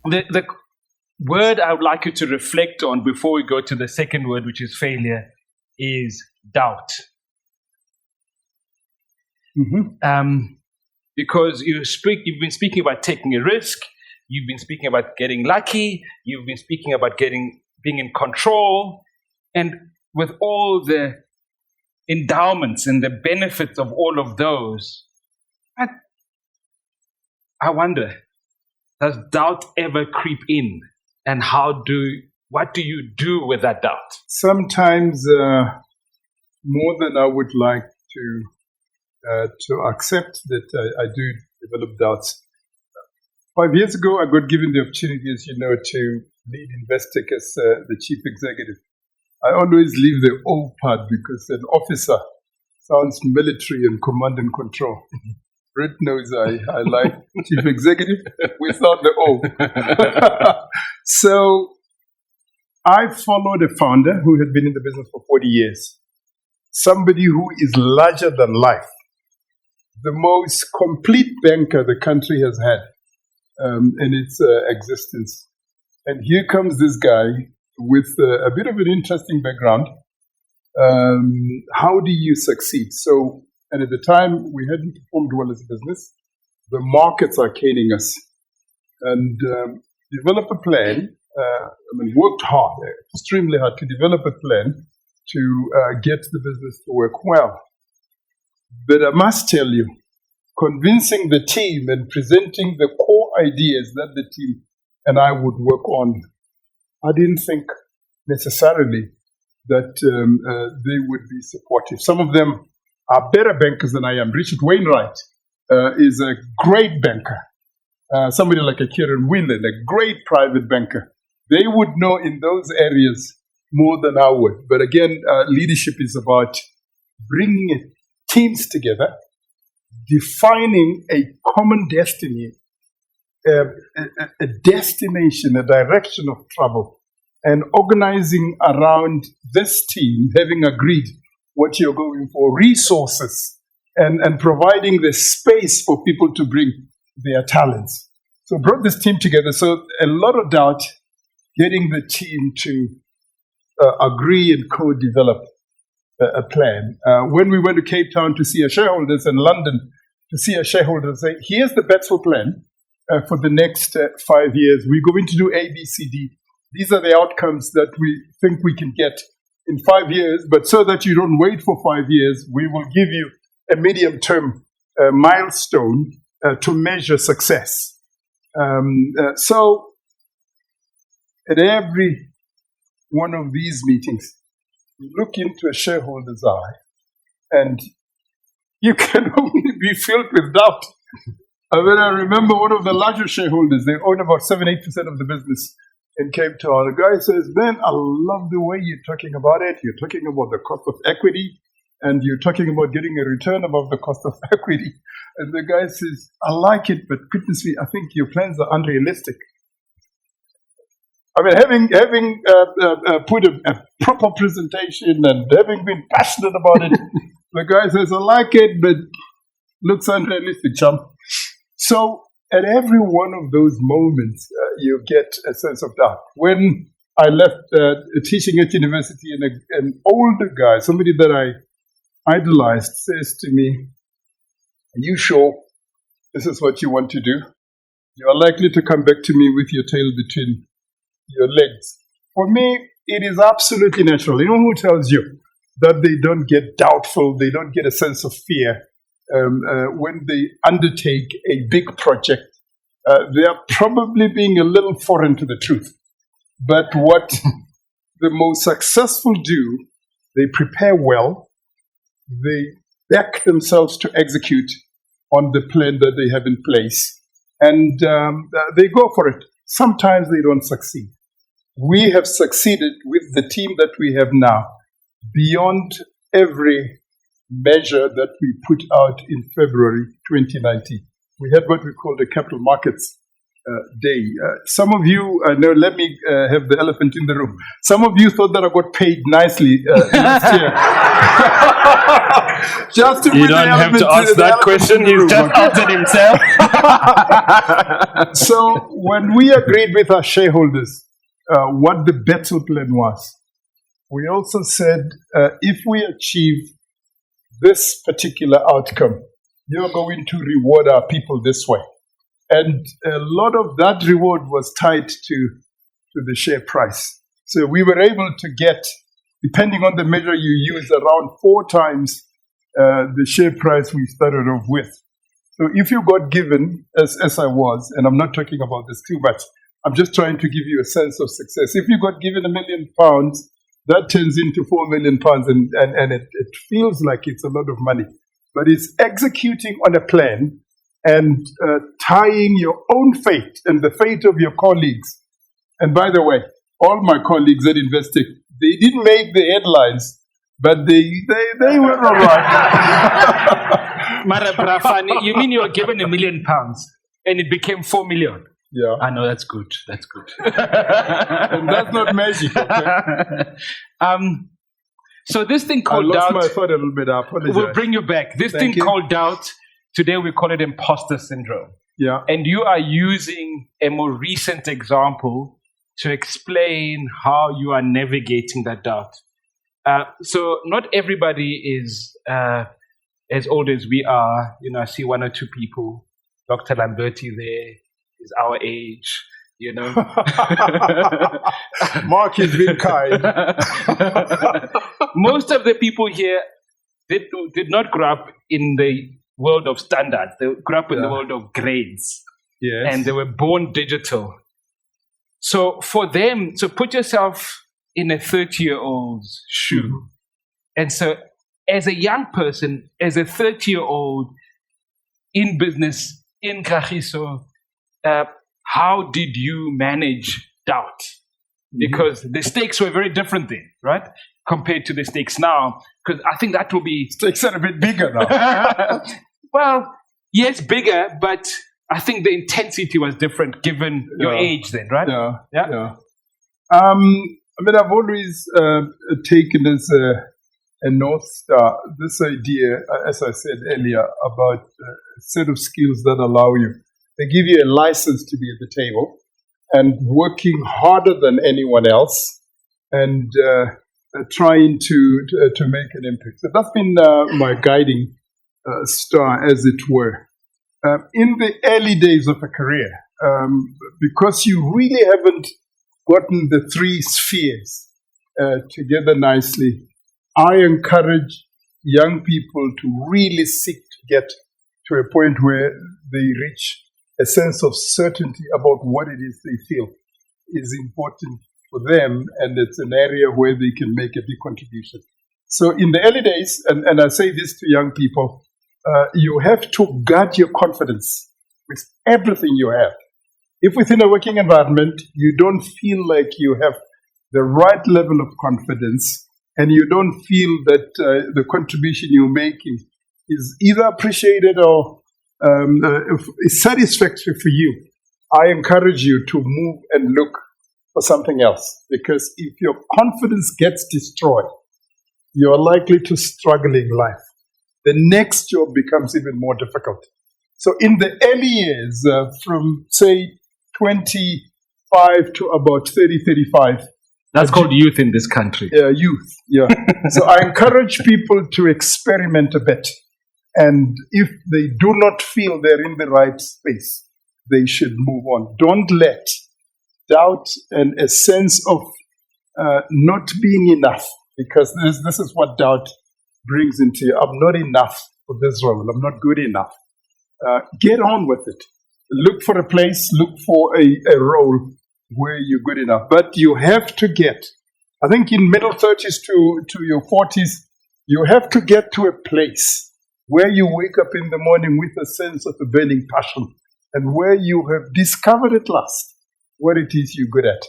The word I would like you to reflect on before we go to the second word, which is failure, is doubt. Because you've been speaking about taking a risk, you've been speaking about getting lucky, you've been speaking about being in control, and with all the endowments and the benefits of all of those, I wonder, does doubt ever creep in? And what do you do with that doubt? Sometimes more than I would like to accept that I do develop doubts. 5 years ago, I got given the opportunity, as you know, to lead Investec as the Chief Executive. I always leave the O part because an officer sounds military and command and control. Brett knows I like Chief Executive without the O. So I followed a founder who had been in the business for 40 years. Somebody who is larger than life. The most complete banker the country has had in its existence. And here comes this guy with a bit of an interesting background. How do you succeed? And at the time, we hadn't performed well as a business. The markets are caning us. And develop a plan, worked hard, extremely hard to develop a plan to get the business to work well. But I must tell you, convincing the team and presenting the core ideas that the team and I would work on, I didn't think necessarily that they would be supportive. Some of them are better bankers than I am. Richard Wainwright is a great banker. Somebody like a Kieran Whelan, a great private banker. They would know in those areas more than I would. But again, leadership is about bringing teams together, defining a common destiny, a destination, a direction of travel, and organizing around this team, having agreed what you're going for, resources, and providing the space for people to bring their talents. So brought this team together. So a lot of doubt, getting the team to agree and co-develop a plan. When we went to Cape Town to see our shareholders in London, to see our shareholders say, here's the Betsel plan for the next 5 years. We're going to do A, B, C, D. These are the outcomes that we think we can get in 5 years. But so that you don't wait for 5 years, we will give you a medium-term milestone to measure success. So at every one of these meetings, you look into a shareholder's eye, and you can only be filled with doubt. I remember one of the larger shareholders, they own about 7-8% of the business in Cape Town. The guy says, man, I love the way you're talking about it. You're talking about the cost of equity, and you're talking about getting a return above the cost of equity. And the guy says, I like it, but goodness me, I think your plans are unrealistic. I mean, having put a proper presentation and having been passionate about it, the guy says, I like it, but looks unrealistic, chump. So at every one of those moments, you get a sense of doubt. When I left teaching at university, and an older guy, somebody that I idolized, says to me, are you sure this is what you want to do? You are likely to come back to me with your tail between your legs. For me, it is absolutely natural. You know who tells you that they don't get doubtful, they don't get a sense of fear when they undertake a big project? They are probably being a little foreign to the truth. But what the most successful do, they prepare well, they back themselves to execute on the plan that they have in place, and they go for it. Sometimes they don't succeed. We have succeeded with the team that we have now beyond every measure that we put out in February 2019. We had what we called a capital markets day. Some of you, let me have the elephant in the room. Some of you thought that I got paid nicely last year. Just to you don't have to ask that question. He's just answered himself. So when we agreed with our shareholders what the battle plan was, we also said if we achieve this particular outcome, you're going to reward our people this way. And a lot of that reward was tied to the share price. So we were able to get, depending on the measure you use, around 4 times the share price we started off with. So if you got given, as I was, and I'm not talking about this too much, I'm just trying to give you a sense of success. If you got given £1 million, that turns into £4 million, and it feels like it's a lot of money. But it's executing on a plan and tying your own fate and the fate of your colleagues. And by the way, all my colleagues at Investec, they didn't make the headlines, but they were all right. Mara Fani, you mean you were given £1 million and it became 4 million? Yeah. I know, that's good. That's good. And that's not magic, okay? So this thing called doubt... I lost my thought a little bit. I apologize. We'll bring you back. This thing called doubt, today we call it imposter syndrome. Yeah. And you are using a more recent example to explain how you are navigating that doubt. So not everybody is as old as we are. You know, I see 1 or 2 people. Dr. Lamberti there is our age. You know, Mark has been kind. Most of the people here did not grow up in the world of standards. They grew up in the world of grades. Yes. And they were born digital. So for them, so put yourself in a 30-year-old's shoe. Mm-hmm. And so as a young person, as a 30-year-old in business, in Kagiso, how did you manage doubt? Because the stakes were very different then, right? Compared to the stakes now. Because I think that will be... Stakes are a bit bigger now. Well, yes, bigger, but I think the intensity was different given your age then, right? Yeah. I mean, I've always taken as a North Star this idea, as I said earlier, about a set of skills that allow you. They give you a license to be at the table and working harder than anyone else and trying to make an impact. So that's been my guiding star, as it were. In the early days of a career, because you really haven't gotten the 3 spheres together nicely, I encourage young people to really seek to get to a point where they reach a sense of certainty about what it is they feel is important for them, and it's an area where they can make a big contribution. So in the early days, and I say this to young people, you have to guard your confidence with everything you have. If within a working environment, you don't feel like you have the right level of confidence and you don't feel that the contribution you're making is either appreciated or is satisfactory for you, I encourage you to move and look for something else. Because if your confidence gets destroyed, you're likely to struggle in life. The next job becomes even more difficult. So in the early years, from say 25 to about 30, 35. That's called youth in this country. Youth, yeah. So I encourage people to experiment a bit. And if they do not feel they're in the right space, they should move on. Don't let doubt and a sense of not being enough, because this is what doubt brings into you. I'm not enough for this role. I'm not good enough. Get on with it. Look for a place, look for a role where you're good enough. But you have to get, I think in middle 30s to your 40s, you have to get to a place where you wake up in the morning with a sense of a burning passion and where you have discovered at last what it is you're good at.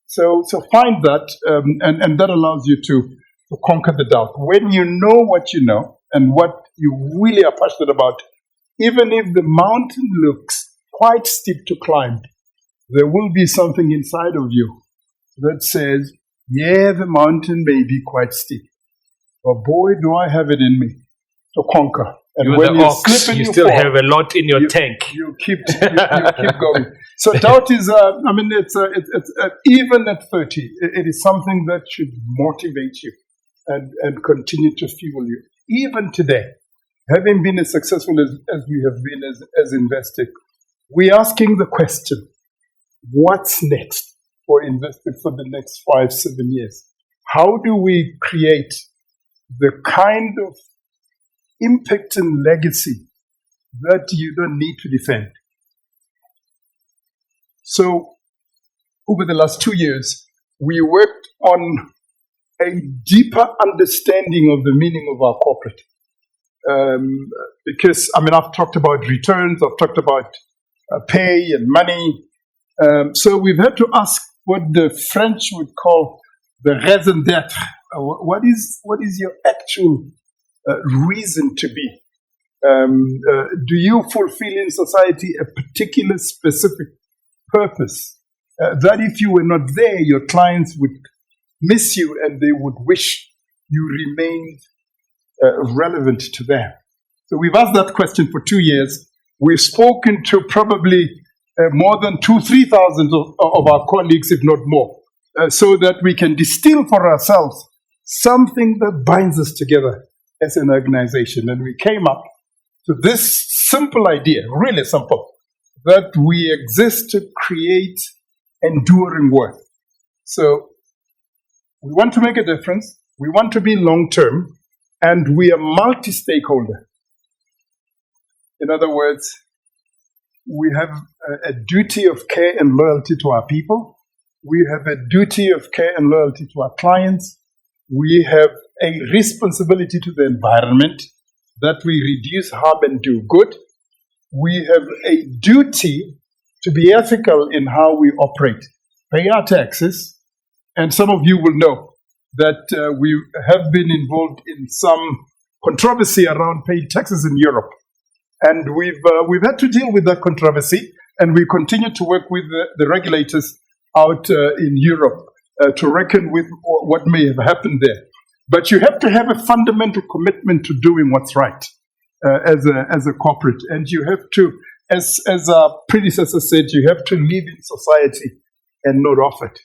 So find that, and that allows you to conquer the doubt. When you know what you know and what you really are passionate about, even if the mountain looks quite steep to climb, there will be something inside of you that says, yeah, the mountain may be quite steep, but boy, do I have it in me to conquer. And you're when the you ox, slip and you you still fall, have a lot in your tank. You keep going. So doubt is, it's even at 30, it is something that should motivate you and continue to fuel you. Even today, having been as successful as we have been as Investec, we're asking the question, what's next for Investec for the next 5-7 years? How do we create the kind of impact and legacy that you don't need to defend? So, over the last 2 years, we worked on a deeper understanding of the meaning of our corporate. Because, I've talked about returns, I've talked about pay and money. So we've had to ask what the French would call the raison d'être. What is your actual reason to be? Do you fulfill in society a particular specific purpose that if you were not there, your clients would miss you and they would wish you remained relevant to them? So we've asked that question for 2 years. We've spoken to probably more than 2,000-3,000 of our colleagues, if not more, so that we can distill for ourselves something that binds us together as an organization. And we came up to this simple idea, really simple, that we exist to create enduring worth. So we want to make a difference, we want to be long-term, and we are multi-stakeholder. In other words, we have a duty of care and loyalty to our people. We have a duty of care and loyalty to our clients. We have a responsibility to the environment that we reduce harm and do good. We have a duty to be ethical in how we operate, pay our taxes. And some of you will know that we have been involved in some controversy around paying taxes in Europe. And we've had to deal with that controversy, and we continue to work with the regulators out in Europe to reckon with what may have happened there. But you have to have a fundamental commitment to doing what's right as a corporate, and you have to, as our predecessor said, you have to live in society and not off it.